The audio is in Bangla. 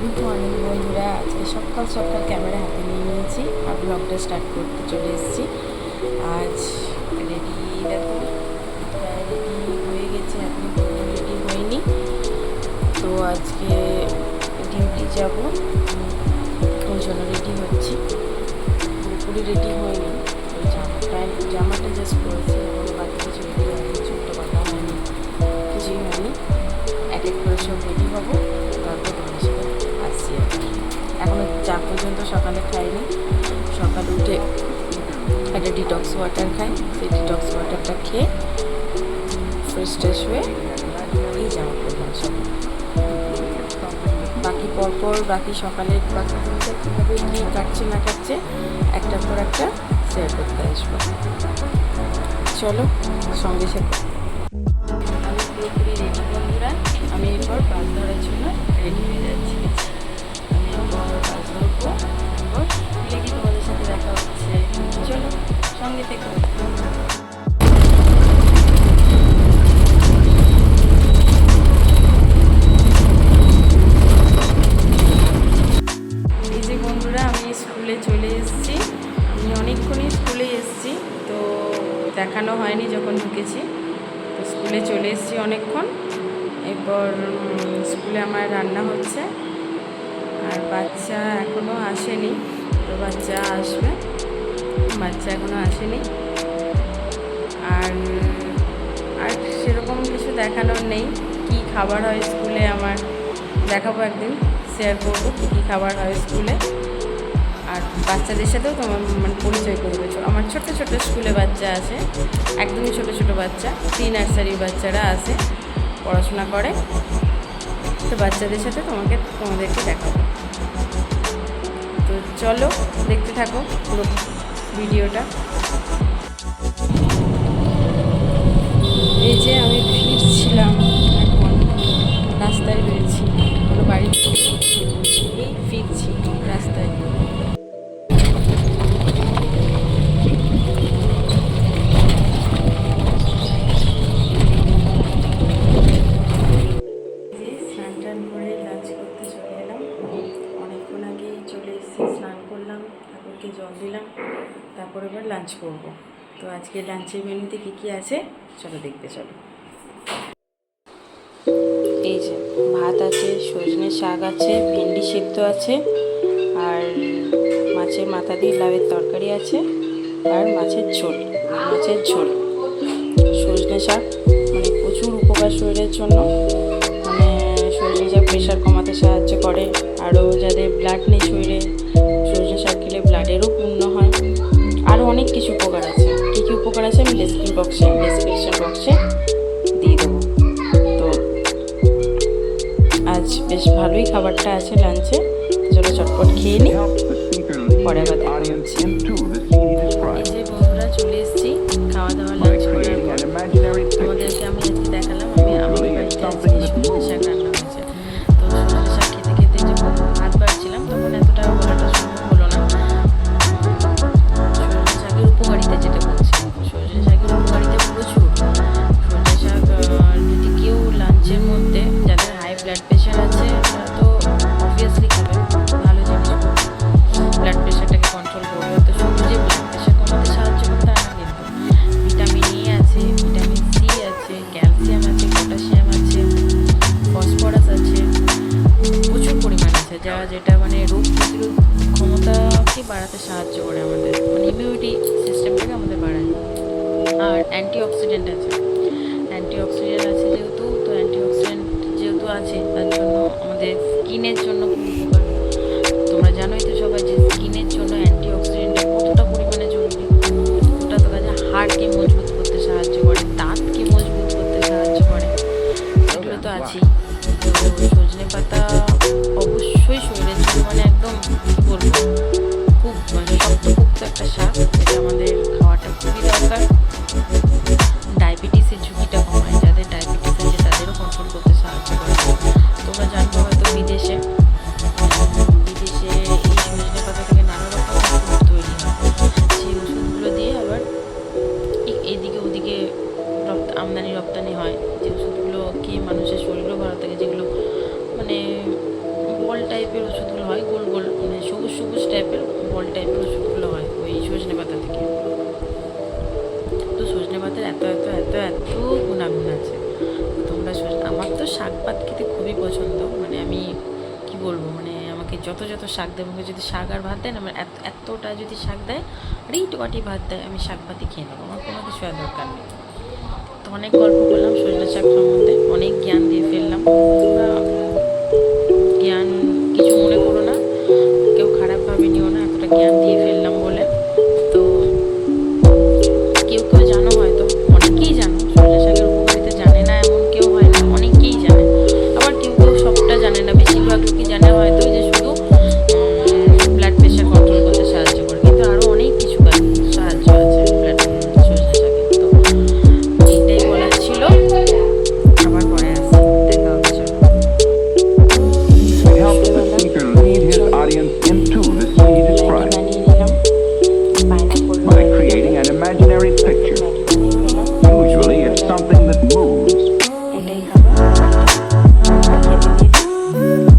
গুড মর্নিং বন্ধুরা, আজকে সকাল সকাল ক্যামেরা হাতে নিয়ে নিয়েছি আর ব্লগটা স্টার্ট করতে চলে এসেছি। আজ রেডি, দেখো রেডি হয়ে গেছে, এখন রেডি হয়নি। তো আজকে ডিউটি যাব, ওই জন্য রেডি হচ্ছি। পুরোপুরি রেডি হয়নি, ওই জামাটা জাস্ট পরেছি, এবং বাকি কিছু রেডি হয়নি, ছোট্ট বাঁধা হয়নি, কিছুই হয়নি। এক এক করে সব রেডি হবো, তারপর তোমার সাথে আসছি। আর কি এখনও চা পর্যন্ত সকালে খাইনি। সকালে উঠে একটা ডিটক্স ওয়াটার খাই, সেই ডিটক্স ওয়াটারটা খেয়ে ফ্রেশ ট্রেশ হয়ে এই জামা পরলাম সব। বাকি পরপর বাকি সকালের বাকি দিনটা কীভাবে কী কাটছে না কাটছে একটার পর একটা শেয়ার করতে আসবো। চলো সঙ্গে সাথে। আমি পুরোপুরি রেডি বন্ধুরা, আমি এরপর বাস ধরার জন্য রেডি হয়ে যাচ্ছি। আমি এরপর বাস ধরবো, এরপর লেগে তোমাদের সাথে দেখা হচ্ছে। চলো সঙ্গে থেকে। এই যে বন্ধুরা, আমি স্কুলে চলে এসেছি। আমি অনেকক্ষণই স্কুলে এসেছি, তো দেখানো হয়নি যখন ঢুকেছি। তো স্কুলে চলে এসেছি অনেকক্ষণ। এরপর স্কুলে আমার রান্না হচ্ছে, আর বাচ্চা এখনও আসেনি। তো বাচ্চা আসবে, বাচ্চা এখনও আসেনি। আর আর সেরকম কিছু দেখানোর নেই। কি খাবার হয় স্কুলে আমার দেখাবো, একদিন শেয়ার করবো কী কী খাবার হয় স্কুলে। আর বাচ্চাদের সাথেও তোমার মানে পরিচয় করে দিয়েছো। আমার ছোটো ছোটো স্কুলে বাচ্চা আছে, একদমই ছোটো ছোটো বাচ্চা, প্রি নার্সারির বাচ্চারা আছে, পড়াশোনা করে। তো বাচ্চাদের সাথে তোমাদেরকে দেখাবো। তো চলো দেখতে থাকো পুরো ভিডিওটা। এই যে আমি ফিরছিলাম, এখন রাস্তায় রয়েছি, কোনো বাড়ি এই ফিরছি রাস্তায়। স্নান টান করে লাঞ্চ করতে চলে এলাম। অনেকক্ষণ আগেই চলে এসেছি, স্নান করলাম, ঠাকুরকে জল দিলাম, তারপর এবার লাঞ্চ করবো। তো আজকে লাঞ্চের মেনুতে কী কী আছে চলো দেখতে চলো। এই যে ভাত আছে, সজনে শাক আছে, ভেন্ডি সেদ্ধ আছে, আর মাছের মাথা দিয়ে লাউয়ের তরকারি আছে, আর মাছের ঝোল, মাছের ঝোল। সজনে শাক মানে প্রচুর উপকার শরীরের জন্য, মানে সজনে শাক প্রেশার কমাতে সাহায্য করে। আরও যাদের ব্লাড নেই শরীরে, সজনে শাক খেলে ব্লাডেরও পূর্ণ হয়। আরও অনেক কিছু উপকার আছে। কী কী উপকার আছে আমি ডেসক্রিপশন বক্সে দিয়ে দেবো। তো আজ বেশ ভালোই খাবারটা আছে লাঞ্চে, চলো চটপট খেয়ে নিই, পরে আবার দেখা হচ্ছে। এই যে বন্ধুরা চলে এসেছি খাওয়া দাওয়া লাঞ্চ করার পর। তোমাদেরকে আমি আজকে দেখালাম আমি বাড়িতে আজকে সজনে শাক রান্না হয়েছে। তো সজনে শাক খেতে খেতে যখন ভাত বাড়ছিলাম তখন এতটা বলাটা সম্ভব হলো না। সজনে শাকের উপকারিতা যেটা বলছি, সজনে শাকের উপকারিতা প্রচুর। সজনে শাক যদি কেউ লাঞ্চের মধ্যে, যাদের হাই ব্লাড প্রেশার আছে তারা তো অবভিয়াসলি খাবে, ভালো জিনিস, ব্লাড প্রেশারটাকে কন্ট্রোল করবে। তো শুধু যে ব্লাড প্রেশার কমাতে সাহায্য করে তা না, কিন্তু ভিটামিন ই আছে, ভিটামিন সি আছে, ক্যালসিয়াম আছে, পটাশিয়াম আছে, ফসফরাস আছে, প্রচুর পরিমাণ আছে, যেটা মানে রোগ প্রতিরোধ ক্ষমতাকে বাড়াতে সাহায্য করে, আমাদের মানে ইমিউনিটি সিস্টেমটাকে আমাদের বাড়ায়। আর অ্যান্টিঅক্সিডেন্ট আছে, যেহেতু, তো অ্যান্টিঅক্সিডেন্ট যেহেতু আছে তার জন্য আমাদের স্কিনের জন্য খুব উপকার। তোমরা জানোই তো সবাই যে স্কিনের জন্য অ্যান্টিঅক্সিডেন্টের কতটা পরিমাণে জরুরি। ওটা তো কাজে হাড়কে মজবুত করতে সাহায্য করে, দাঁতকে মজবুত করতে সাহায্য করে, এগুলো তো আছেই। তো সজনে পাতা অবশ্যই শরীরের জন্য মানে একদম কী বলবো, খুব মানে শক্তপোক্ত একটা শাক, যেটা আমাদের খাওয়াটা খুবই দরকার। ডায়াবেটিসের ঝুঁকিটা কমায়, যাদের ডায়াবেটিস আছে তাদেরও কন্ট্রোল করতে সাহায্য করে। তোমরা জানবো হয়তো বিদেশে এই সজনে পাতা থেকে নানা রকম সবুজ টাইপের বল টাইপের ওষুধগুলো হয় ওই সজনে পাতা থেকে। তো সজনে পাতার এত এত এত এত গুণাগুণ আছে। তোমরা আমার তো শাক ভাত খেতে খুবই পছন্দ, মানে আমি কি বলবো, মানে আমাকে যত যত শাক দেয়, আমাকে যদি শাক আর ভাত দেয় না, আমার এতটা যদি শাক দেয় আর একটু কাটি ভাত দেয়, আমি শাক ভাতই খেয়ে নেবো, আমার কোনো কিছু আর দরকার নেই। তো অনেক গল্প করলাম সজনে শাক সম্বন্ধে, অনেক জ্ঞান দিয়ে ফেললাম। তোমরা জ্ঞান কিছু মনে করো না, কেউ খারাপভাবে নিও না, এতটা জ্ঞান দিয়ে ফেললাম বলে। তো কেউ কেউ জানো, হয়তো অনেকেই জানো সজনে শাকের উপকারিতা, জানে না এমন কেউ হয় না, অনেকেই জানে। আবার কেউ কেউ সবটা জানে না, বেশিরভাগ লোকই জানে হয়তো যে শুধু ব্লাড প্রেশার কন্ট্রোল করতে সাহায্য করে, কিন্তু আরও অনেক কিছু সাহায্য আছে সজনে শাকের। তো এইটাই বলার ছিল, আবার পরে আসি, দেখা হবে, চলো। It helps the speaker lead his audience into the scene he describes বানিয়ে নিলাম pineapple by creating an imaginary picture. Usually, it's something that moves. এটাই খাবো, খেতে দিই।